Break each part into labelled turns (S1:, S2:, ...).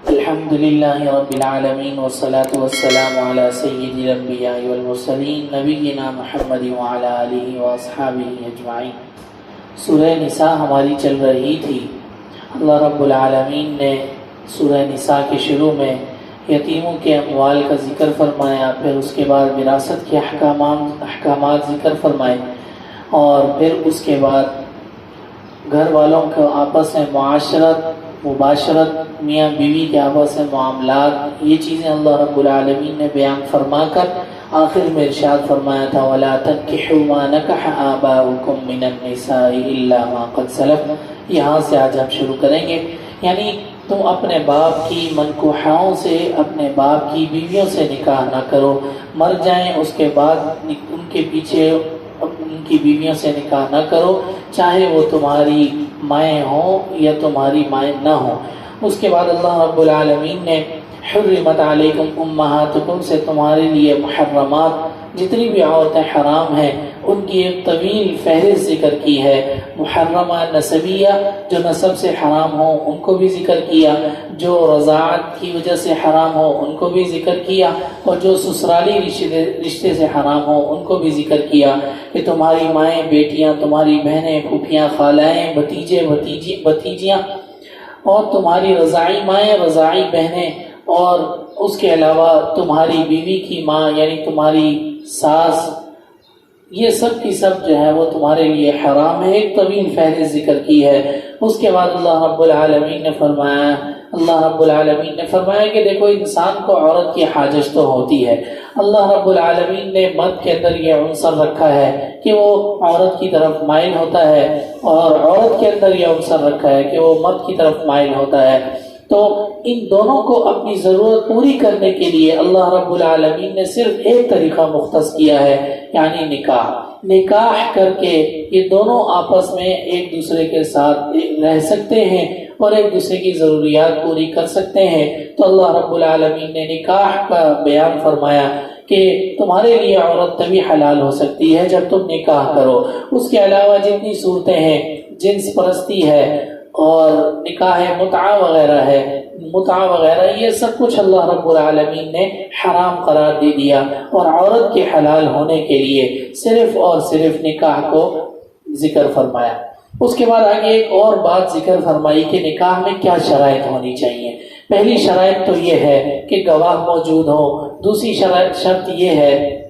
S1: الحمد للہ رب العالمین والصلاة والسلام علی سید الانبیاء والمرسلین نبینا محمد وعلی آلہ واصحابہ اجمعین۔ سورہ نساء ہماری چل رہی تھی۔ اللہ رب العالمین نے سورہ نساء کے شروع میں یتیموں کے اموال کا ذکر فرمایا، پھر اس کے بعد وراثت کے احکامات ذکر فرمائے، اور پھر اس کے بعد گھر والوں کو آپس میں معاشرت، مباشرت، میاں بیوی کے آپس میں معاملات، یہ چیزیں اللہ رب العالمین نے بیان فرما کر آخر میں ارشاد فرمایا تھا وَلَا تَنْكِحُوا مَا نَكَحَ آبَاؤُكُم مِّنَ النِّسَاءِ إِلَّا مَا قَدْ سَلَفَ۔ یہاں سے آج ہم شروع کریں گے، یعنی تم اپنے باپ کی منکوحاؤں سے، اپنے باپ کی بیویوں سے نکاح نہ کرو، مر جائیں اس کے بعد ان کے پیچھے ان کی بیویوں سے نکاح نہ کرو، چاہے وہ تمہاری مائیں ہوں یا تمہاری مائیں نہ ہوں۔ اس کے بعد اللہ رب العالمین نے حرمت علیکم امہاتکم سے تمہارے لیے محرمات، جتنی بھی عورتیں حرام ہیں ان کی ایک طویل فہرست ذکر کی ہے۔ محرمہ نسبیہ، جو نسب سے حرام ہوں ان کو بھی ذکر کیا، جو رضاعت کی وجہ سے حرام ہو ان کو بھی ذکر کیا، اور جو سسرالی رشتے سے حرام ہو ان کو بھی ذکر کیا کہ تمہاری مائیں، بیٹیاں، تمہاری بہنیں، پھوپھیاں، خالائیں، بھتیجے، بھتیجیاں، اور تمہاری رضاعی مائیں، رضاعی بہنیں، اور اس کے علاوہ تمہاری بیوی کی ماں یعنی تمہاری ساس، یہ سب کی سب جو ہے وہ تمہارے لیے حرام ہے۔ ایک طویل فہرست ذکر کی ہے۔ اس کے بعد اللہ رب العالمین نے فرمایا کہ دیکھو انسان کو عورت کی حاجت تو ہوتی ہے۔ اللہ رب العالمین نے مرد کے اندر یہ عنصر رکھا ہے کہ وہ عورت کی طرف مائل ہوتا ہے، اور عورت کے اندر یہ عنصر رکھا ہے کہ وہ مرد کی طرف مائل ہوتا ہے۔ تو ان دونوں کو اپنی ضرورت پوری کرنے کے لیے اللہ رب العالمین نے صرف ایک طریقہ مختص کیا ہے، یعنی نکاح کر کے یہ دونوں آپس میں ایک دوسرے کے ساتھ رہ سکتے ہیں اور ایک دوسرے کی ضروریات پوری کر سکتے ہیں۔ تو اللہ رب العالمین نے نکاح کا بیان فرمایا کہ تمہارے لیے عورت تبھی حلال ہو سکتی ہے جب تم نکاح کرو۔ اس کے علاوہ جتنی صورتیں ہیں، جنس پرستی ہے اور نکاح متعہ وغیرہ، یہ سب کچھ اللہ رب العالمین نے حرام قرار دے دیا، اور عورت کے حلال ہونے کے لیے صرف اور صرف نکاح کو ذکر فرمایا۔ اس کے بعد آگے ایک اور بات ذکر فرمائی کہ نکاح میں کیا شرائط ہونی چاہیے۔ پہلی شرائط تو یہ ہے کہ گواہ موجود ہو، دوسری شرط یہ ہے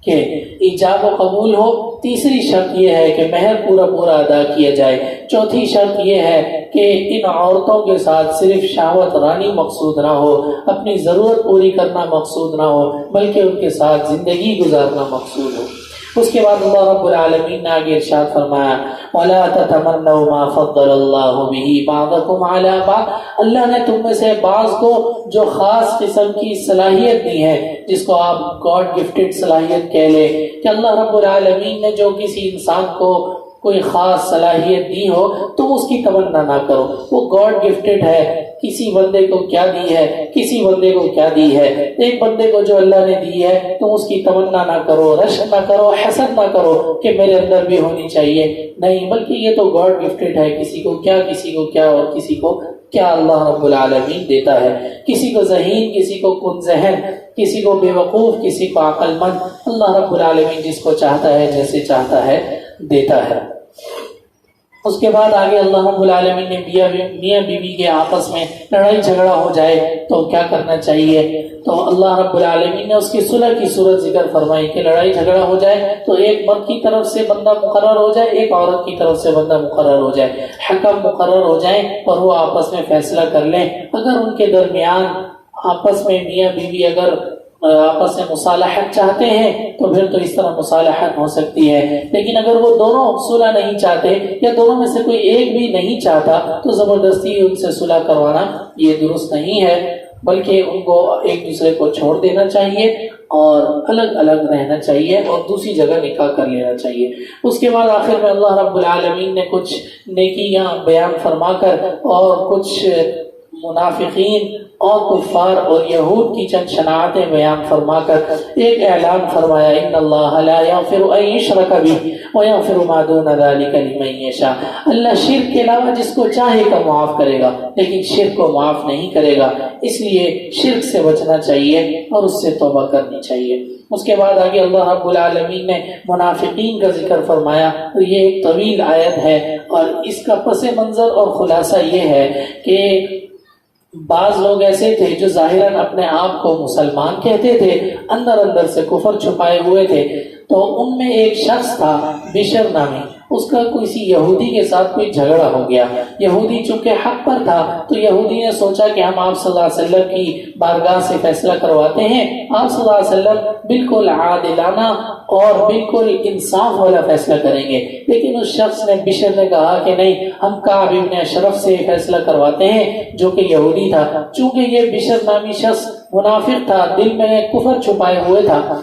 S1: کہ ایجاب و قبول ہو، تیسری شرط یہ ہے کہ مہر پورا ادا کیا جائے، چوتھی شرط یہ ہے کہ ان عورتوں کے ساتھ صرف شہوت رانی مقصود نہ ہو، اپنی ضرورت پوری کرنا مقصود نہ ہو، بلکہ ان کے ساتھ زندگی گزارنا مقصود ہو۔ اس کے بعد اللہ رب العالمین نے آگے ارشاد فرمایا وَلَا تَتَمَنَّوْا مَا فَضَّلَ اللَّهُ بِهِ بَعْضَكُمْ عَلَىٰ بَعْضٍ۔ اللہ نے تم میں سے بعض کو جو خاص قسم کی صلاحیت دی ہے، جس کو آپ گاڈ گفٹڈ صلاحیت کہہ لیں، کہ اللہ رب العالمین نے جو کسی انسان کو کوئی خاص صلاحیت دی ہو تم اس کی تمنا نہ کرو، وہ گاڈ گفٹڈ ہے، کسی بندے کو کیا دی ہے، کسی بندے کو کیا دی ہے، ایک بندے کو جو اللہ نے دی ہے تم اس کی تمنا نہ کرو، رشک نہ کرو، حسد نہ کرو کہ میرے اندر بھی ہونی چاہیے، نہیں، بلکہ یہ تو گاڈ گفٹڈ ہے، کسی کو کیا اور کسی کو کیا اللہ رب العالمین دیتا ہے، کسی کو ذہین، کسی کو کن ذہن، کسی کو بے وقوف، کسی کو عقل مند، اللہ رب العالمین جس کو چاہتا ہے جیسے چاہتا ہے دیتا ہے۔ اس کے بعد آگے اللہ رب العالمین نے میاں بیوی کے آپس میں لڑائی جھگڑا ہو جائے تو کیا کرنا چاہیے، تو اللہ رب العالمین نے اس کی صلح کی صورت ذکر فرمائی کہ لڑائی جھگڑا ہو جائے تو ایک مرد کی طرف سے بندہ مقرر ہو جائے، ایک عورت کی طرف سے بندہ مقرر ہو جائے، حکم مقرر ہو جائیں اور وہ آپس میں فیصلہ کر لیں۔ اگر ان کے درمیان آپس میں میاں بیوی اگر آپس میں مصالحت چاہتے ہیں تو پھر تو اس طرح مصالحت ہو سکتی ہے، لیکن اگر وہ دونوں صلح نہیں چاہتے یا دونوں میں سے کوئی ایک بھی نہیں چاہتا تو زبردستی ان سے صلح کروانا یہ درست نہیں ہے، بلکہ ان کو ایک دوسرے کو چھوڑ دینا چاہیے اور الگ الگ رہنا چاہیے اور دوسری جگہ نکاح کر لینا چاہیے۔ اس کے بعد آخر میں اللہ رب العالمین نے کچھ نیکیاں بیان فرما کر اور کچھ منافقین اور کفار اور یہود کی چند شناعتیں بیان فرما کر ایک اعلان فرمایا ان اللہ لا یغفر ان یشرک بہ ویغفر ما دون ذلک لمن یشاء، اللہ شرک کے علاوہ جس کو چاہے گا معاف کرے گا لیکن شرک کو معاف نہیں کرے گا، اس لیے شرک سے بچنا چاہیے اور اس سے توبہ کرنی چاہیے۔ اس کے بعد آگے اللہ رب العالمین نے منافقین کا ذکر فرمایا، اور یہ ایک طویل آیت ہے اور اس کا پس منظر اور خلاصہ یہ ہے کہ بعض لوگ ایسے تھے جو ظاہراً اپنے آپ کو مسلمان کہتے تھے، اندر اندر سے کفر چھپائے ہوئے تھے۔ تو ان میں ایک شخص تھا بشر نامی، اس کا کسی یہودی کے ساتھ کوئی جھگڑا ہو گیا۔ یہودی چونکہ حق پر تھا تو یہودی نے سوچا کہ ہم آپ صلی اللہ علیہ وسلم کی بارگاہ سے فیصلہ کرواتے ہیں۔ آپ صلی اللہ علیہ وسلم بالکل عادلانہ اور بالکل انصاف والا فیصلہ کریں گے، لیکن اس شخص نے بشر نے کہا کہ نہیں، ہم کعب ابن اشرف سے فیصلہ کرواتے ہیں جو کہ یہودی تھا۔ چونکہ یہ بشر نامی شخص منافق تھا، دل میں کفر چھپائے ہوئے تھا،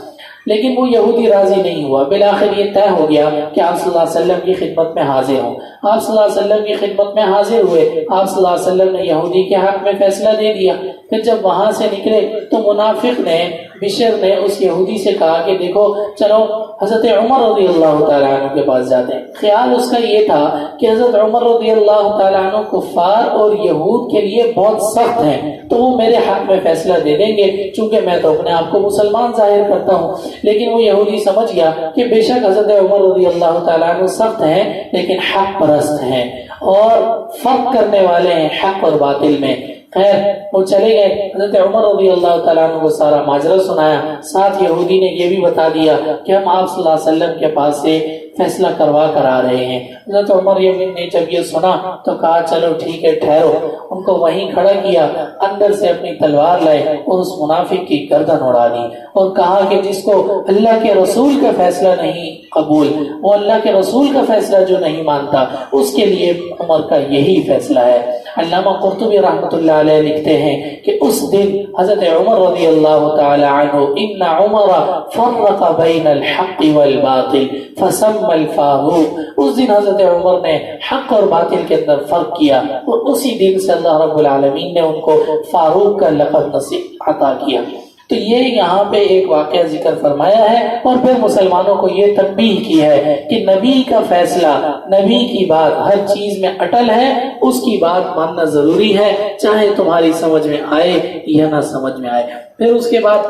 S1: لیکن وہ یہودی راضی نہیں ہوا۔ بالآخر یہ طے ہو گیا کہ آپ صلی اللہ علیہ وسلم کی خدمت میں حاضر ہوں۔ آپ صلی اللہ علیہ وسلم کی خدمت میں حاضر ہوئے، آپ صلی اللہ علیہ وسلم نے یہودی کے حق میں فیصلہ دے دیا۔ پھر جب وہاں سے نکلے تو منافق نے، بشر نے اس یہودی سے کہا کہ دیکھو چلو حضرت عمر رضی اللہ تعالیٰ عنہ کے پاس جاتے ہیں۔ خیال اس کا یہ تھا کہ حضرت عمر رضی اللہ تعالیٰ عنہ کفار اور یہود کے لیے بہت سخت ہیں، تو وہ میرے حق میں فیصلہ دے دیں گے، چونکہ میں تو اپنے آپ کو مسلمان ظاہر کرتا ہوں۔ لیکن وہ یہودی سمجھ گیا کہ بے شک حضرت عمر رضی اللہ تعالیٰ عنہ سخت ہیں لیکن حق پرست ہیں اور فرق کرنے والے ہیں حق اور باطل میں۔ خیر وہ چلے گئے، حضرت عمر رضی اللہ تعالیٰ عنہ کو سارا ماجرا سنایا، ساتھ یہودی نے یہ بھی بتا دیا کہ ہم آپ صلی اللہ علیہ وسلم کے پاس سے فیصلہ کروا کر آ رہے ہیں۔ حضرت عمر نے جب یہ سنا تو کہا چلو ٹھیک ہے ٹھہرو، ان کو وہیں کھڑا کیا، اندر سے اپنی تلوار لائے اور اس منافق کی گردن اڑا دی اور کہا کہ جس کو اللہ کے رسول کا فیصلہ نہیں قبول، وہ اللہ کے رسول کا فیصلہ جو نہیں مانتا، اس کے لیے عمر کا یہی فیصلہ ہے۔ علامہ قرطبی رحمۃ اللہ علیہ لکھتے ہیں کہ اس دن حضرت عمر رضی اللہ تعالی عنہ ان عمر فرق بین الحق والباطل فسمى الفاروق، اس دن حضرت عمر نے حق اور باطل کے اندر فرق کیا اور اسی دن سے اللہ رب العالمین نے ان کو فاروق کا لقب نصیب عطا کیا۔ تو یہ یہاں پہ ایک واقعہ ذکر فرمایا ہے اور پھر مسلمانوں کو یہ تنبیہ کی ہے کہ نبی کا فیصلہ، نبی کی بات ہر چیز میں اٹل ہے، اس کی بات ماننا ضروری ہے، چاہے تمہاری سمجھ میں آئے یا نہ سمجھ میں آئے۔ پھر اس کے بعد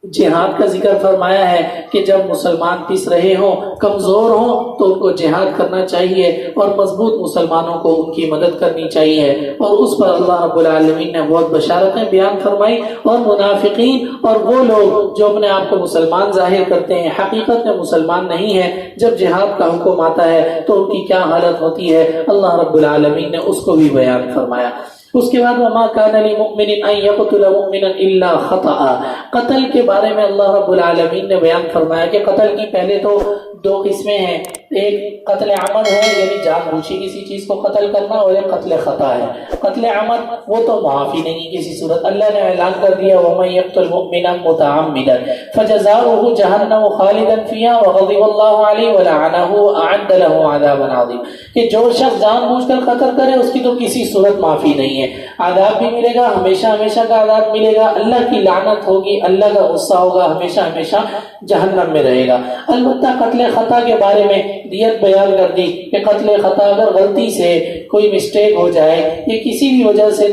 S1: جہاد کا ذکر فرمایا ہے کہ جب مسلمان پس رہے ہوں، کمزور ہوں، تو ان کو جہاد کرنا چاہیے اور مضبوط مسلمانوں کو ان کی مدد کرنی چاہیے، اور اس پر اللہ رب العالمین نے بہت بشارتیں بیان فرمائی۔ اور منافقین اور وہ لوگ جو اپنے آپ کو مسلمان ظاہر کرتے ہیں، حقیقت میں مسلمان نہیں ہیں، جب جہاد کا حکم آتا ہے تو ان کی کیا حالت ہوتی ہے، اللہ رب العالمین نے اس کو بھی بیان فرمایا۔ اس کے بعد وما كان لمؤمن ان يقتل مؤمنا الا خطأ، قتل کے بارے میں اللہ رب العالمین نے بیان فرمایا کہ قتل کی پہلے تو دو قسمیں ہیں، ایک قتل عمد ہے یعنی جان بوجھ کسی چیز کو قتل کرنا، اور ایک قتل خطا ہے۔ قتل عمد وہ تو معافی نہیں کسی صورت، اللہ نے اعلان کر دیا ومن يقتل مؤمنا متعمدا فجزاؤه جہنم خالدا فيها وغضب الله عليه ولعنه واعد له عذابا عظيما، کہ جو شخص جان بوجھ کر قتل کرے اس کی تو کسی صورت معافی نہیں ہے، عذاب بھی ملے گا، ہمیشہ ہمیشہ کا عذاب ملے گا، اللہ کی لعنت ہوگی، اللہ کا غصہ ہوگا، ہمیشہ ہمیشہ جہنم میں رہے گا۔ البتہ قتل خطا کے بارے میں دیت بیان کر دی کہ قتل خطا اگر غلطی سے کوئی مسٹیک ہو جائے یا کسی بھی وجہ سے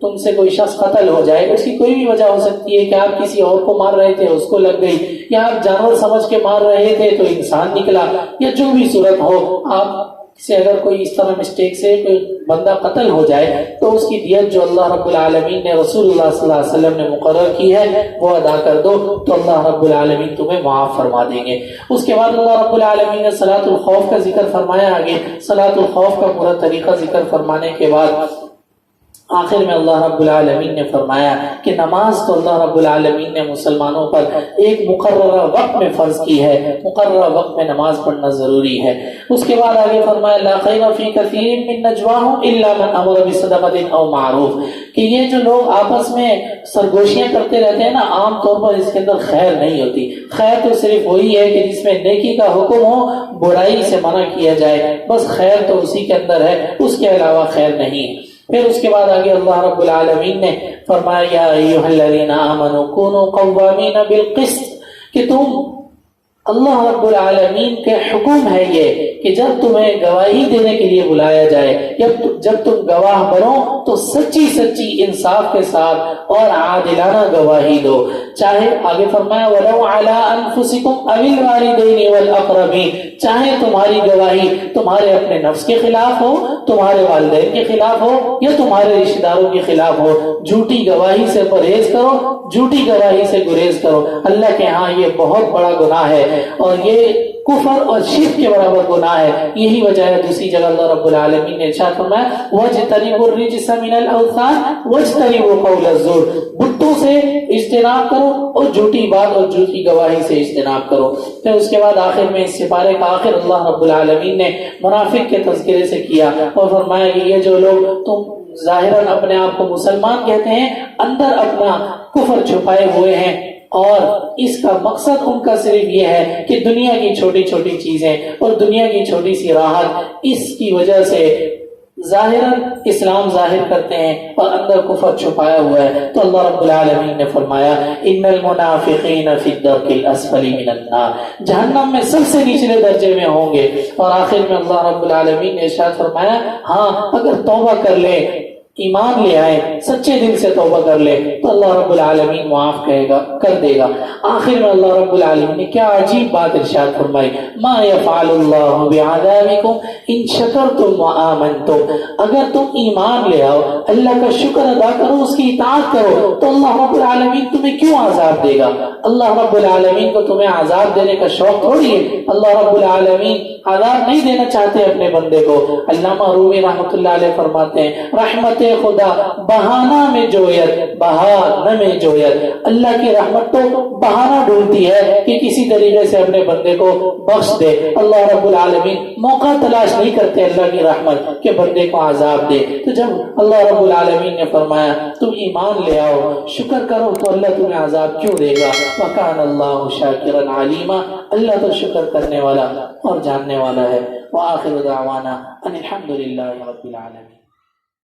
S1: تم سے کوئی شخص قتل ہو جائے، اس کی کوئی بھی وجہ ہو سکتی ہے کہ آپ کسی اور کو مار رہے تھے اس کو لگ گئی، یا آپ جانور سمجھ کے مار رہے تھے تو انسان نکلا، یا جو بھی صورت ہو، آپ سے اگر کوئی اس طرح مسٹیک سے کوئی بندہ قتل ہو جائے تو اس کی دیت جو اللہ رب العالمین نے رسول اللہ صلی اللہ علیہ وسلم نے مقرر کی ہے وہ ادا کر دو تو اللہ رب العالمین تمہیں معاف فرما دیں گے۔ اس کے بعد اللہ رب العالمین نے صلاۃ الخوف کا ذکر فرمایا۔ آگے صلاۃ الخوف کا پورا طریقہ ذکر فرمانے کے بعد آخر میں اللہ رب العالمین نے فرمایا کہ نماز تو اللہ رب العالمین نے مسلمانوں پر ایک مقررہ وقت میں فرض کی ہے، مقررہ وقت میں نماز پڑھنا ضروری ہے۔ اس کے بعد آگے فرمایا لا خیر فی کثیر من نجواہم الا من امر بصدقۃ او معروف، کہ یہ جو لوگ آپس میں سرگوشیاں کرتے رہتے ہیں نا، عام طور پر اس کے اندر خیر نہیں ہوتی۔ خیر تو صرف وہی ہے کہ جس میں نیکی کا حکم ہو، برائی سے منع کیا جائے، بس خیر تو اسی کے اندر ہے، اس کے علاوہ خیر نہیں۔ پھر اس کے بعد آگے اللہ رب العالمین نے فرمایا یا ایھا الذین آمنوا کونوا قوامین بالقسط، کہ تم، اللہ رب العالمین کے حکم ہے یہ کہ جب تمہیں گواہی دینے کے لیے بلایا جائے، جب تم گواہ بنو تو سچی سچی انصاف کے ساتھ اور عادلانہ گواہی دو، چاہے آگے فرمایا وَلَوْ عَلَىٰ أَنفُسِكُمْ أَوِ الْوَالِدَيْنِ وَالْأَقْرَبِينَ، چاہے تمہاری گواہی تمہارے اپنے نفس کے خلاف ہو، تمہارے والدین کے خلاف ہو یا تمہارے رشتہ داروں کے خلاف ہو، جھوٹی گواہی سے پرہیز کرو، جھوٹی گواہی سے گریز کرو، اللہ کے ہاں یہ بہت بڑا گناہ ہے اور یہ کفر اور شرک کے برابر گناہ ہے۔ یہی وجہ ہے دوسری جگہ اللہ رب العالمین نے ارشاد فرمایا وَاجْتَنِبُوا الرِّجْسَ مِنَ الْأَوْثَانِ وَاجْتَنِبُوا قَوْلَ الزُّورِ، بتوں سے اجتناب کرو اور جھوٹی بات اور جھوٹی گواہی سے اجتناب کرو۔ پھر اس کے بعد آخر میں اس سپارے کا آخر اللہ رب العالمین نے منافق کے تذکرے سے کیا اور فرمایا کہ یہ جو لوگ تم ظاہراً اپنے آپ کو مسلمان کہتے ہیں، اندر اپنا کفر چھپائے ہوئے ہیں، اور اس کا مقصد ان کا صرف یہ ہے کہ دنیا کی چھوٹی چھوٹی چیزیں اور دنیا کی چھوٹی سی راحت، اس کی وجہ سے ظاہراً اسلام ظاہر کرتے ہیں اور اندر کفر چھپایا ہوا ہے۔ تو اللہ رب العالمین نے فرمایا ان المنافقین فی الدرک الاسفل من النار، جہنم میں سب سے نچلے درجے میں ہوں گے۔ اور آخر میں اللہ رب العالمین نے ارشاد فرمایا ہاں اگر توبہ کر لے، ایمان لے آئے، سچے دل سے توبہ کر لے تو اللہ رب العالمین معاف کر دے گا۔ آخر میں اللہ رب العالمین نے کیا عجیب بات ارشاد فرمائی ما یفعل اللہ بعذابکم ان شکرتم وآمنتم، اگر تم ایمان لے آؤ، اللہ کا شکر ادا کرو، اس کی اطاعت کرو تو اللہ رب العالمین تمہیں کیوں عذاب دے گا؟ اللہ رب العالمین کو تمہیں عذاب دینے کا شوق تھوڑی ہے، اللہ رب العالمین عذاب نہیں دینا چاہتے اپنے بندے کو۔ علامہ رومی رحمۃ اللہ علیہ فرماتے ہیں رحمت خدا بہانہ میں جویت بہانہ میں جویت، اللہ کی رحمت تو بہانہ ڈھونڈتی ہے کہ کسی طریقے سے اپنے بندے کو بخش دے۔ اللہ رب العالمین موقع تلاش نہیں کرتے اللہ کی رحمت کہ بندے کو عذاب دے۔ تو جب اللہ رب العالمین نے فرمایا تم ایمان لے آؤ، شکر کرو، تو اللہ تمہیں عذاب کیوں دے گا؟ وَكَانَ اللَّهُ شَاكِرًا عَلِيمًا، اللہ تو شکر کرنے والا اور جاننے والا ہے۔ وآخر دعوانا ان الحمد للہ رب العالمین۔